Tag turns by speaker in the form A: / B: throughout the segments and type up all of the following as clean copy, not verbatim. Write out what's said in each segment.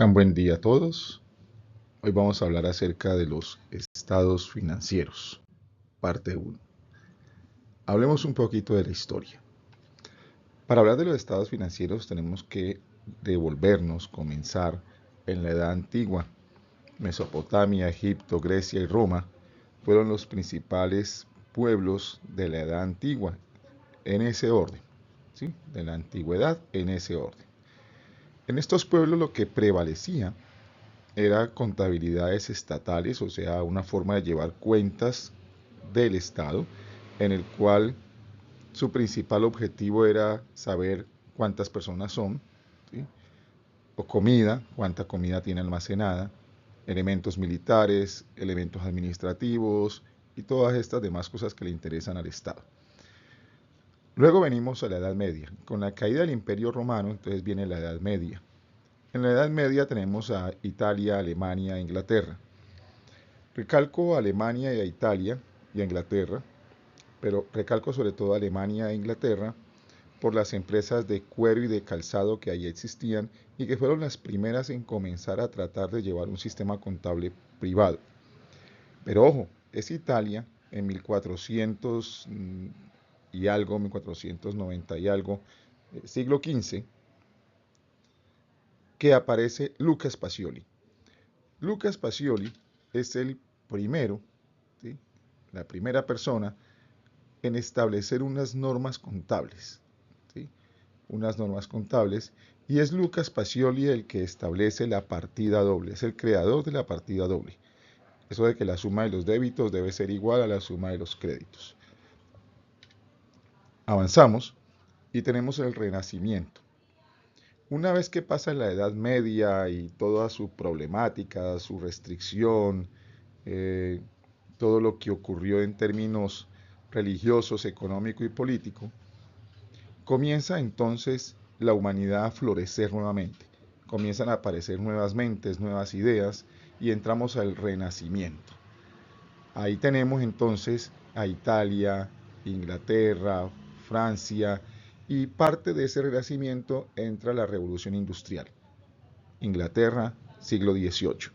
A: Tengan buen día a todos. Hoy vamos a hablar acerca de los estados financieros, parte 1. Hablemos un poquito de la historia. Para hablar de los estados financieros tenemos que comenzar en la Edad Antigua. Mesopotamia, Egipto, Grecia y Roma fueron los principales pueblos de la Edad Antigua, en ese orden, ¿sí? De la antigüedad en ese orden. En estos pueblos lo que prevalecía era contabilidades estatales, o sea, una forma de llevar cuentas del Estado, en el cual su principal objetivo era saber cuántas personas son, ¿sí? O comida, cuánta comida tiene almacenada, elementos militares, elementos administrativos y todas estas demás cosas que le interesan al Estado. Luego venimos a la Edad Media. Con la caída del Imperio Romano, entonces viene la Edad Media. En la Edad Media tenemos a Italia, Alemania e Inglaterra. Recalco a Alemania y a Italia y a Inglaterra, pero recalco sobre todo a Alemania e Inglaterra por las empresas de cuero y de calzado que allí existían y que fueron las primeras en comenzar a tratar de llevar un sistema contable privado. Pero ojo, es Italia en 1400 y algo, 1490 y algo, siglo XV, que aparece Luca Pacioli. Luca Pacioli es el primero, ¿sí? La primera persona en establecer unas normas contables, ¿sí? Unas normas contables, y es Lucas Pacioli el que establece la partida doble, es el creador de la partida doble. Eso de que la suma de los débitos debe ser igual a la suma de los créditos. Avanzamos y tenemos el Renacimiento. Una vez que pasa la Edad Media y toda su problemática, su restricción, todo lo que ocurrió en términos religiosos, económico y político, comienza entonces la humanidad a florecer nuevamente. Comienzan a aparecer nuevas mentes, nuevas ideas y entramos al Renacimiento. Ahí tenemos entonces a Italia, Inglaterra, Francia, y parte de ese Renacimiento entra la Revolución Industrial. Inglaterra, siglo XVIII.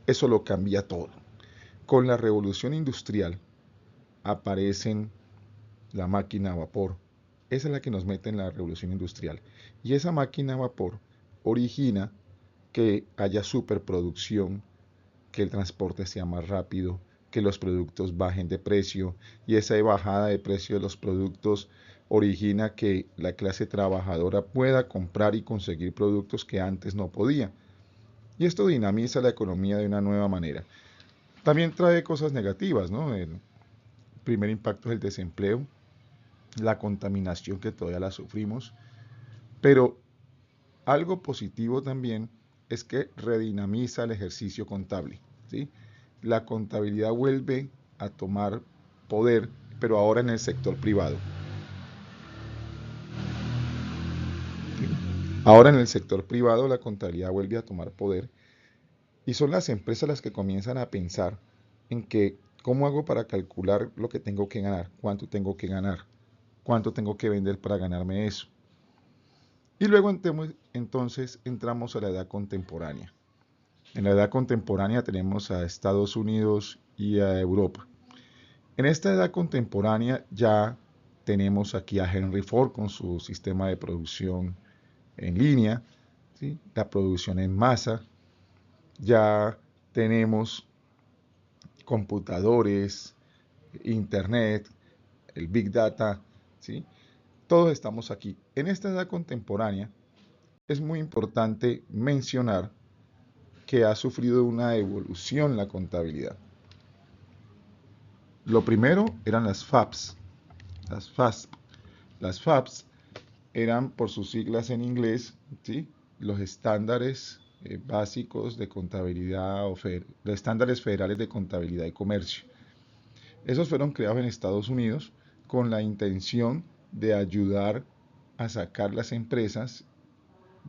A: Eso lo cambia todo. Con la Revolución Industrial aparecen la máquina a vapor. Esa es la que nos mete en la Revolución Industrial. Y esa máquina a vapor origina que haya superproducción, que el transporte sea más rápido, que los productos bajen de precio, y esa bajada de precio de los productos origina que la clase trabajadora pueda comprar y conseguir productos que antes no podía. Y esto dinamiza la economía de una nueva manera. También trae cosas negativas, ¿no? El primer impacto es el desempleo, la contaminación que todavía la sufrimos, pero algo positivo también es que redinamiza el ejercicio contable, ¿sí? La contabilidad vuelve a tomar poder, pero ahora en el sector privado. Ahora en el sector privado la contabilidad vuelve a tomar poder y son las empresas las que comienzan a pensar en que ¿cómo hago para calcular lo que tengo que ganar? ¿Cuánto tengo que ganar? ¿Cuánto tengo que vender para ganarme eso? Y luego entonces entramos a la edad contemporánea. En la edad contemporánea tenemos a Estados Unidos y a Europa. En esta edad contemporánea ya tenemos aquí a Henry Ford con su sistema de producción en línea, ¿sí? La producción en masa. Ya tenemos computadores, internet, el Big Data, ¿sí? Todos estamos aquí. En esta edad contemporánea es muy importante mencionar que ha sufrido una evolución la contabilidad. Lo primero eran las FABs, las FASP. Las FABs eran, por sus siglas en inglés, ¿sí? Los estándares básicos de contabilidad o los estándares federales de contabilidad y comercio. Esos fueron creados en Estados Unidos con la intención de ayudar a sacar las empresas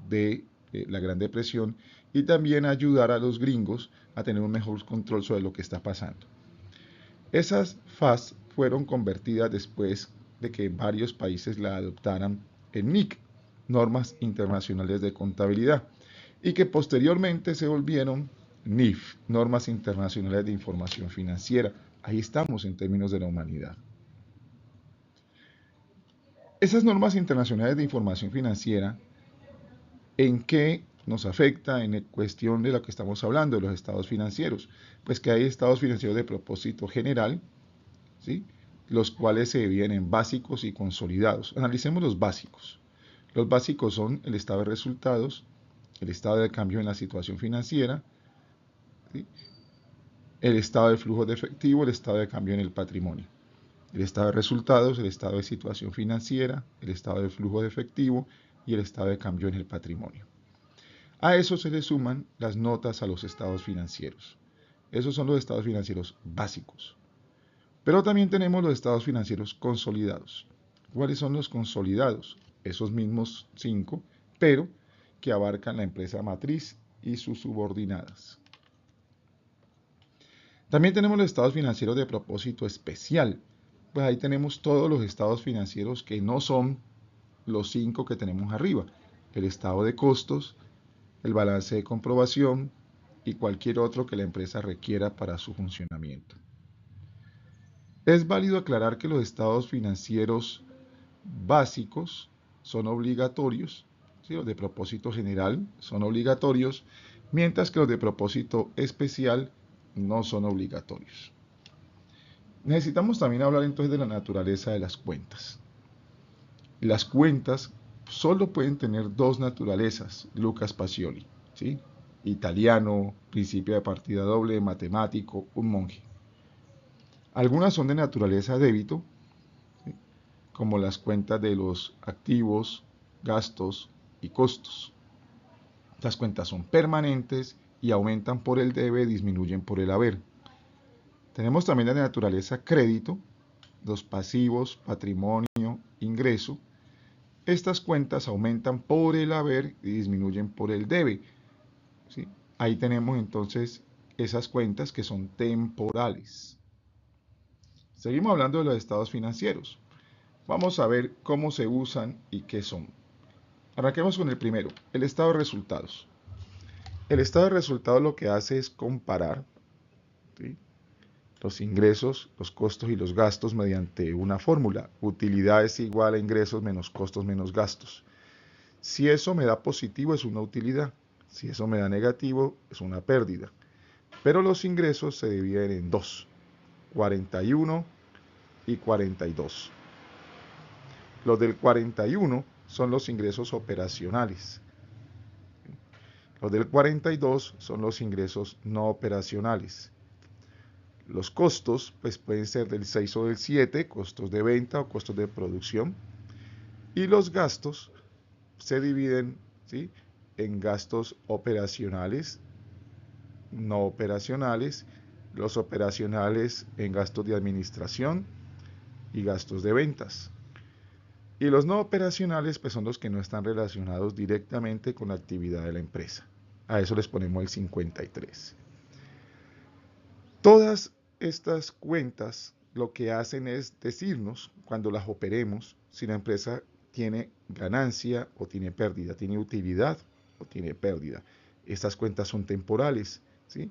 A: de la Gran Depresión y también ayudar a los gringos a tener un mejor control sobre lo que está pasando. Esas FAS fueron convertidas después de que varios países la adoptaran en NIC, Normas Internacionales de Contabilidad. y que posteriormente se volvieron NIF, Normas Internacionales de Información Financiera. Ahí estamos en términos de la humanidad. Esas normas internacionales de información financiera, ¿en qué nos afecta en cuestión de lo que estamos hablando, de los estados financieros? Pues que hay estados financieros de propósito general, ¿sí?, los cuales se dividen en básicos y consolidados. Analicemos los básicos. Los básicos son el estado de resultados, el estado de cambio en la situación financiera, ¿sí?, el estado de flujo de efectivo, el estado de cambio en el patrimonio. El estado de resultados, el estado de situación financiera, el estado de flujo de efectivo y el estado de cambio en el patrimonio. A eso se le suman las notas a los estados financieros. Esos son los estados financieros básicos. Pero también tenemos los estados financieros consolidados. ¿Cuáles son los consolidados? Esos mismos 5, pero que abarcan la empresa matriz y sus subordinadas. También tenemos los estados financieros de propósito especial. Pues ahí tenemos todos los estados financieros que no son los 5 que tenemos arriba. El estado de costos, el balance de comprobación y cualquier otro que la empresa requiera para su funcionamiento. Es válido aclarar que los estados financieros básicos son obligatorios, ¿sí?, los de propósito general son obligatorios, mientras que los de propósito especial no son obligatorios. Necesitamos también hablar entonces de la naturaleza de las cuentas. Las cuentas solo pueden tener dos naturalezas, Lucas Pacioli, ¿sí?, italiano, principio de partida doble, matemático, un monje. Algunas son de naturaleza débito, ¿sí?, como las cuentas de los activos, gastos y costos. Las cuentas son permanentes y aumentan por el debe, disminuyen por el haber. Tenemos también la de naturaleza crédito, los pasivos, patrimonio, ingreso. Estas cuentas aumentan por el haber y disminuyen por el debe, ¿sí? Ahí tenemos entonces esas cuentas que son temporales. Seguimos hablando de los estados financieros. Vamos a ver cómo se usan y qué son. Arranquemos con el primero, el estado de resultados. El estado de resultados lo que hace es comparar, ¿sí?, los ingresos, los costos y los gastos mediante una fórmula. Utilidad es igual a ingresos menos costos menos gastos. Si eso me da positivo es una utilidad. Si eso me da negativo es una pérdida. Pero los ingresos se dividen en dos, 41 y 42. Los del 41 son los ingresos operacionales. Los del 42 son los ingresos no operacionales. Los costos pues pueden ser del 6 o del 7, costos de venta o costos de producción. Y los gastos se dividen, ¿sí?, en gastos operacionales, no operacionales, los operacionales en gastos de administración y gastos de ventas. Y los no operacionales pues son los que no están relacionados directamente con la actividad de la empresa. A eso les ponemos el 53. Todas estas cuentas lo que hacen es decirnos, cuando las operemos, si la empresa tiene ganancia o tiene pérdida, tiene utilidad o tiene pérdida. Estas cuentas son temporales, ¿sí?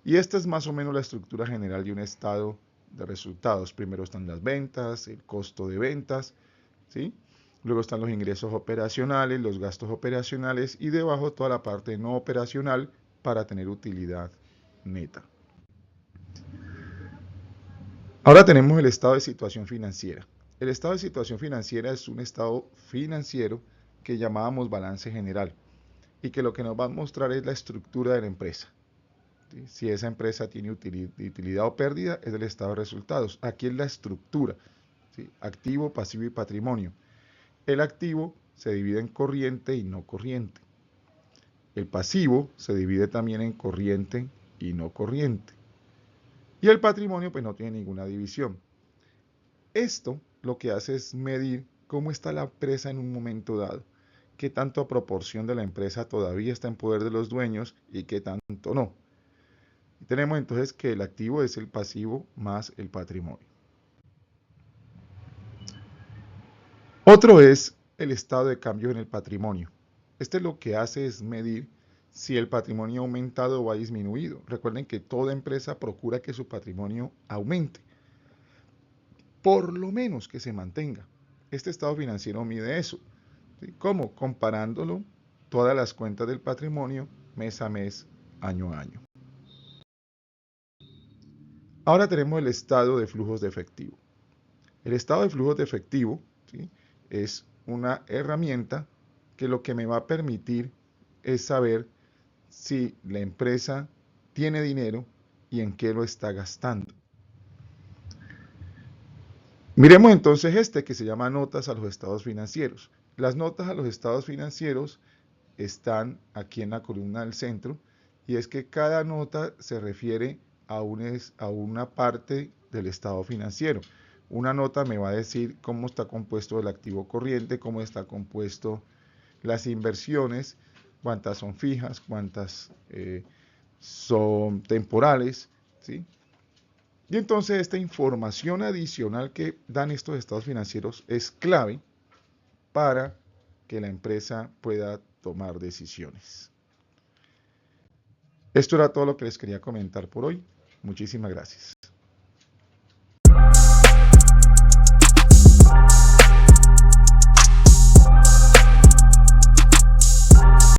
A: Y esta es más o menos la estructura general de un estado de resultados. Primero están las ventas, el costo de ventas, ¿sí? Luego están los ingresos operacionales, los gastos operacionales y debajo toda la parte no operacional para tener utilidad neta. Ahora tenemos el estado de situación financiera. El estado de situación financiera es un estado financiero que llamábamos balance general y que lo que nos va a mostrar es la estructura de la empresa. ¿Sí? Si esa empresa tiene utilidad o pérdida, es el estado de resultados. Aquí es la estructura, ¿sí?, activo, pasivo y patrimonio. El activo se divide en corriente y no corriente. El pasivo se divide también en corriente y no corriente. Y el patrimonio pues no tiene ninguna división. Esto lo que hace es medir cómo está la empresa en un momento dado, qué tanto proporción de la empresa todavía está en poder de los dueños y qué tanto no. Y tenemos entonces que el activo es el pasivo más el patrimonio. Otro es el estado de cambio en el patrimonio. Este lo que hace es medir si el patrimonio ha aumentado o ha disminuido. Recuerden que toda empresa procura que su patrimonio aumente, por lo menos que se mantenga. Este estado financiero mide eso. ¿Sí? ¿Cómo? Comparándolo todas las cuentas del patrimonio mes a mes, año a año. Ahora tenemos el estado de flujos de efectivo. El estado de flujos de efectivo, ¿sí?, es una herramienta que lo que me va a permitir es saber si la empresa tiene dinero y en qué lo está gastando. Miremos entonces este que se llama notas a los estados financieros. Las notas a los estados financieros están aquí en la columna del centro, y es que cada nota se refiere a una parte del estado financiero. Una nota me va a decir cómo está compuesto el activo corriente, cómo está compuesto las inversiones, cuántas son fijas, cuántas son temporales, ¿sí? Y entonces esta información adicional que dan estos estados financieros es clave para que la empresa pueda tomar decisiones. Esto era todo lo que les quería comentar por hoy. Muchísimas gracias.